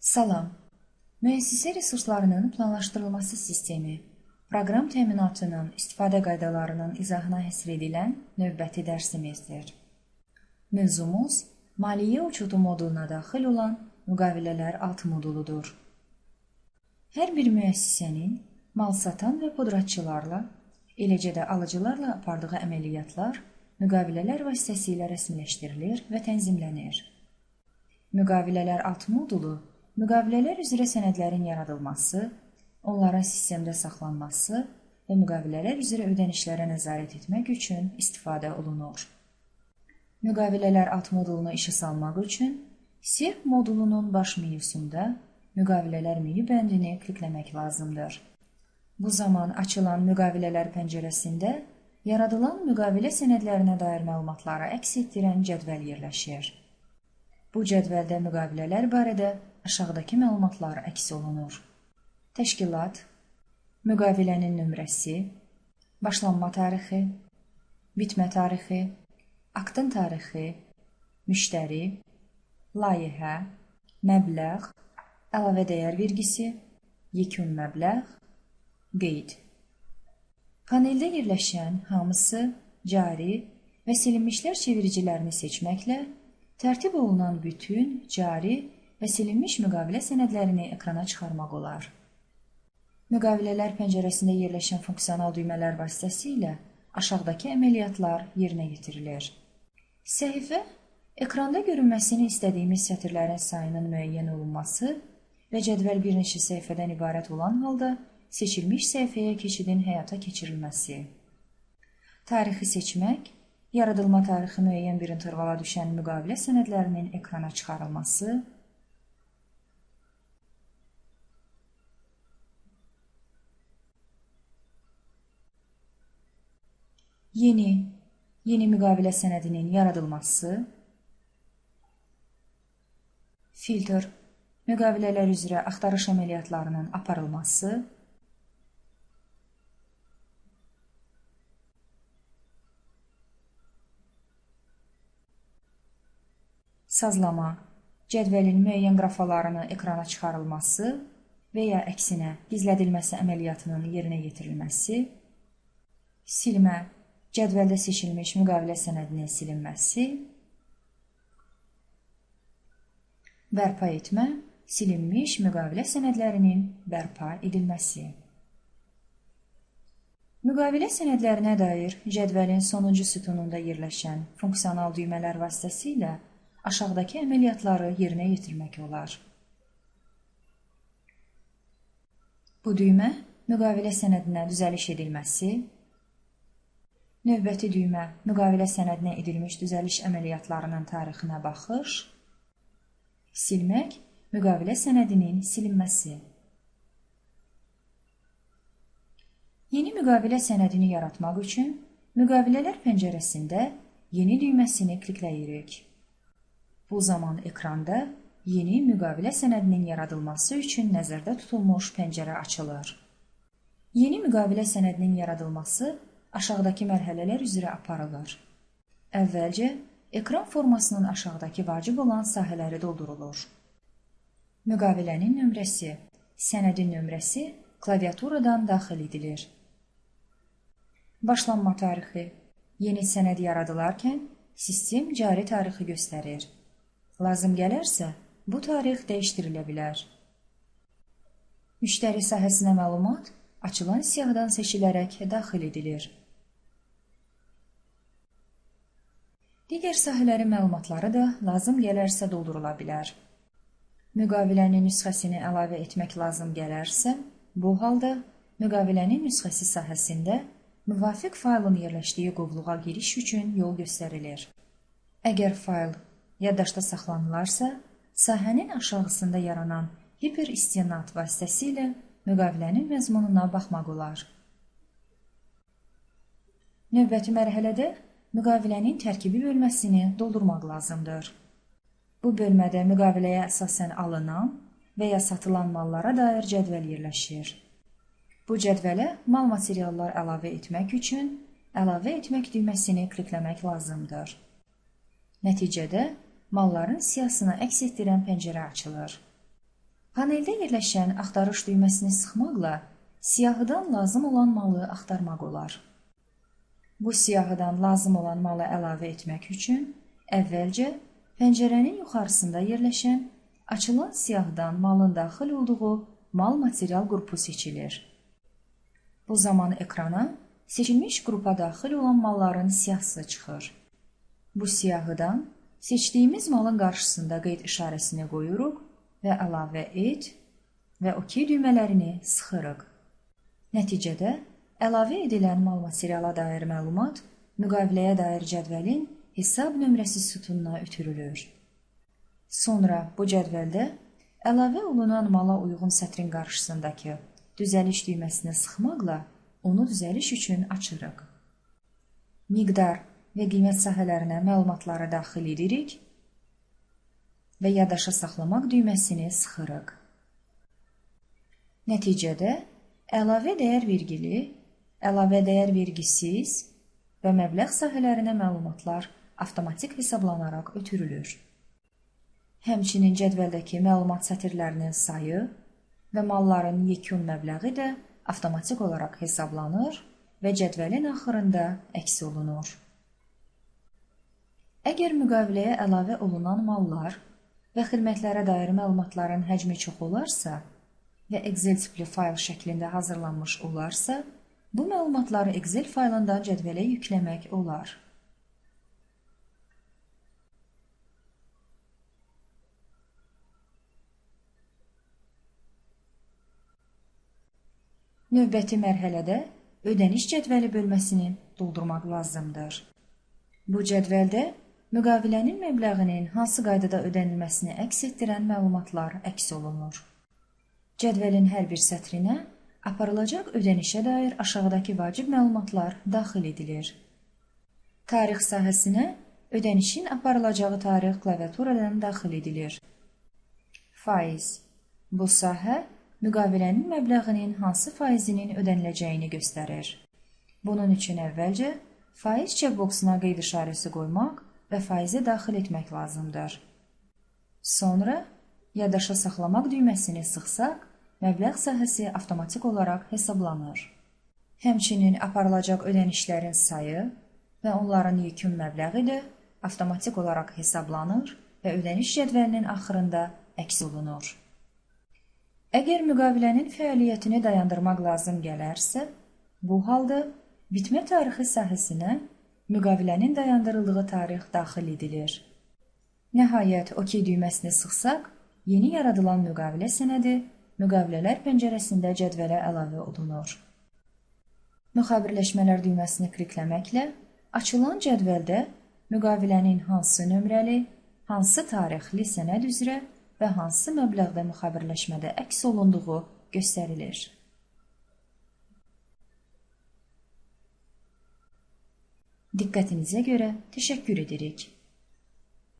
Salam. Müəssisə resurslarının planlaşdırılması sistemi, proqram təminatının istifadə qaydalarının izahına həsr edilən növbəti dərsimizdir. Mövzumuz maliyyə uçutu moduluna daxil olan müqavilələr alt moduludur. Hər bir müəssisənin mal satan və pudratçılarla, eləcə də alıcılarla apardığı əməliyyatlar müqavilələr vasitəsilə rəsmiləşdirilir və tənzimlənir. Müqavilələr alt modulu müqavilələr üzrə sənədlərin yaradılması, onların sistemdə saxlanması və müqavilələr üzrə ödənişlərə nəzarət etmək üçün istifadə olunur. Müqavilələr alt modulunu işə salmaq üçün SIRP modulunun baş menüsündə müqavilələr menü bəndini klikləmək lazımdır. Bu zaman açılan müqavilələr pəncərəsində yaradılan müqavilə sənədlərinə dair məlumatları əks etdirən cədvəl yerləşir. Bu cədvəldə müqavilələr barədə aşağıdakı məlumatlar əks olunur. Təşkilat, müqavilənin nömrəsi, başlanma tarixi, bitmə tarixi, aktın tarixi, müştəri, layihə, məbləğ, əlavə dəyər vergisi, yekun məbləğ, qeyd. Paneldə yerləşən hamısı, cari və silinmişlər çeviricilərini seçməklə tərtib olunan bütün, cari və silinmiş müqavilə sənədlərini ekrana çıxarmaq olar. Müqavilələr pəncərəsində yerləşən funksional düymələr vasitəsilə aşağıdakı əməliyyatlar yerinə yetirilir. Səhifə, ekranda görünməsini istədiyimiz sətirlərin sayının müəyyən olunması və cədvəl bir neçə səhifədən ibarət olan halda seçilmiş səhifəyə keçidin həyata keçirilməsi. Tarixi seçmək, yaradılma tarixi müəyyən bir intervala düşən müqavilə sənədlərinin ekrana çıxarılması, yeni müqavilə sənədinin yaradılması, filtr, müqavilələr üzrə axtarış əməliyyatlarının aparılması, sazlama, cədvəlin müəyyən qrafalarını ekrana çıxarılması və ya əksinə gizlədilməsi əməliyyatının yerinə yetirilməsi, silmə, cədvəldə seçilmiş müqavilə sənədinin silinməsi, bərpa etmə, silinmiş müqavilə sənədlərinin bərpa edilməsi. Müqavilə sənədlərinə dair cədvəlin sonuncu sütununda yerləşən funksional düymələr vasitəsilə aşağıdakı əməliyyatları yerinə yetirmək olar. Bu düymə müqavilə sənədinə düzəliş edilməsi, növbəti düymə müqavilə sənədinə edilmiş düzəliş əməliyyatlarının tarixinə baxış, silmək, müqavilə sənədinin silinməsi. Yeni müqavilə sənədini yaratmaq üçün müqavilələr pəncərəsində yeni düyməsini klikləyirik. Bu zaman ekranda yeni müqavilə sənədinin yaradılması üçün nəzərdə tutulmuş pəncərə açılır. Yeni müqavilə sənədinin yaradılması aşağıdakı mərhələlər üzrə aparılır. Əvvəlcə, ekran formasının aşağıdakı vacib olan sahələri doldurulur. Müqavilənin nömrəsi, sənədin nömrəsi klaviaturadan daxil edilir. Başlanma tarixi, yeni sənəd yaradılarkən sistem cari tarixi göstərir. Lazım gələrsə, bu tarix dəyişdirilə bilər. Müştəri sahəsinə məlumat açılan siyahıdan seçilərək daxil edilir. Digər sahələrin məlumatları da lazım gələrsə doldurula bilər. Müqavilənin nüsxəsini əlavə etmək lazım gələrsə, bu halda müqavilənin nüsxəsi sahəsində müvafiq faylın yerləşdiyi qovluğa giriş üçün yol göstərilir. Əgər fayl yaddaşda saxlanılarsa, sahənin aşağısında yaranan hiperistinad vasitəsilə müqavilənin məzmununa baxmaq olar. Növbəti mərhələdə müqavilənin tərkibi bölməsini doldurmaq lazımdır. Bu bölmədə müqaviləyə əsasən alınan və ya satılan mallara dair cədvəl yerləşir. Bu cədvələ mal materiallar əlavə etmək üçün əlavə etmək düyməsini klikləmək lazımdır. Nəticədə malların siyahısını əks etdirən pəncərə açılır. Paneldə yerləşən axtarış düyməsini sıxmaqla siyahıdan lazım olan malı axtarmaq olar. Bu siyahıdan lazım olan malı əlavə etmək üçün əvvəlcə pəncərənin yuxarısında yerləşən açılan siyahıdan malın daxil olduğu mal material qrupu seçilir. Bu zaman ekrana seçilmiş qrupa daxil olan malların siyahısı çıxır. Bu siyahıdan seçdiyimiz malın qarşısında qeyd işarəsini qoyuruq və əlavə et və OK düymələrini sıxırıq. Nəticədə əlavə edilən mal materiala dair məlumat müqaviləyə dair cədvəlin hesab nömrəsi sütununa ötürülür. Sonra bu cədvəldə əlavə olunan mala uyğun sətrin qarşısındakı düzəliş düyməsini sıxmaqla onu düzəliş üçün açırıq. Miqdar və qiymət sahələrinə məlumatları daxil edirik və yaddaşa saxlamaq düyməsini sıxırıq. Nəticədə əlavə dəyər vergili, əlavə dəyər vergisiz və məbləğ sahələrinə məlumatlar avtomatik hesablanaraq ötürülür. Həmçinin cədvəldəki məlumat sətirlərinin sayı və malların yekun məbləği də avtomatik olaraq hesablanır və cədvəlin axırında əks olunur. Əgər müqaviləyə əlavə olunan mallar və xidmətlərə dair məlumatların həcmi çox olarsa və Excel tipli fayl şəklində hazırlanmış olarsa, bu məlumatları Excel faylından cədvələ yükləmək olar. Növbəti mərhələdə ödəniş cədvəli bölməsini doldurmaq lazımdır. Bu cədvəldə müqavilənin məbləğinin hansı qaydada ödənilməsini əks etdirən məlumatlar əks olunur. Cədvəlin hər bir sətrinə aparılacaq ödənişə dair aşağıdakı vacib məlumatlar daxil edilir. Tarix sahəsinə ödənişin aparılacağı tarix klaviaturadan daxil edilir. Faiz. Bu sahə müqavilənin məbləğinin hansı faizinin ödəniləcəyini göstərir. Bunun üçün əvvəlcə faiz checkboxuna qeyd işarəsi qoymaq və faizi daxil etmək lazımdır. Sonra yaddaşa saxlamaq düyməsini sıxsaq, məbləğ sahəsi avtomatik olaraq hesablanır. Həmçinin aparılacaq ödənişlərin sayı və onların yekun məbləği də avtomatik olaraq hesablanır və ödəniş cədvəlinin axırında əks olunur. Əgər müqavilənin fəaliyyətini dayandırmaq lazım gələrsə, bu halda bitmə tarixi sahəsinə müqavilənin dayandırıldığı tarix daxil edilir. Nəhayət OK düyməsini sıxsaq, yeni yaradılan müqavilə sənədi müqavilələr pəncərəsində cədvələ əlavə olunur. Müxabirləşmələr düyməsini klikləməklə açılan cədvəldə müqavilənin hansı nömrəli, hansı tarixli sənəd üzrə və hansı məbləğdə müxabirləşmədə əks olunduğu göstərilir. Diqqətinizə görə təşəkkür edirik.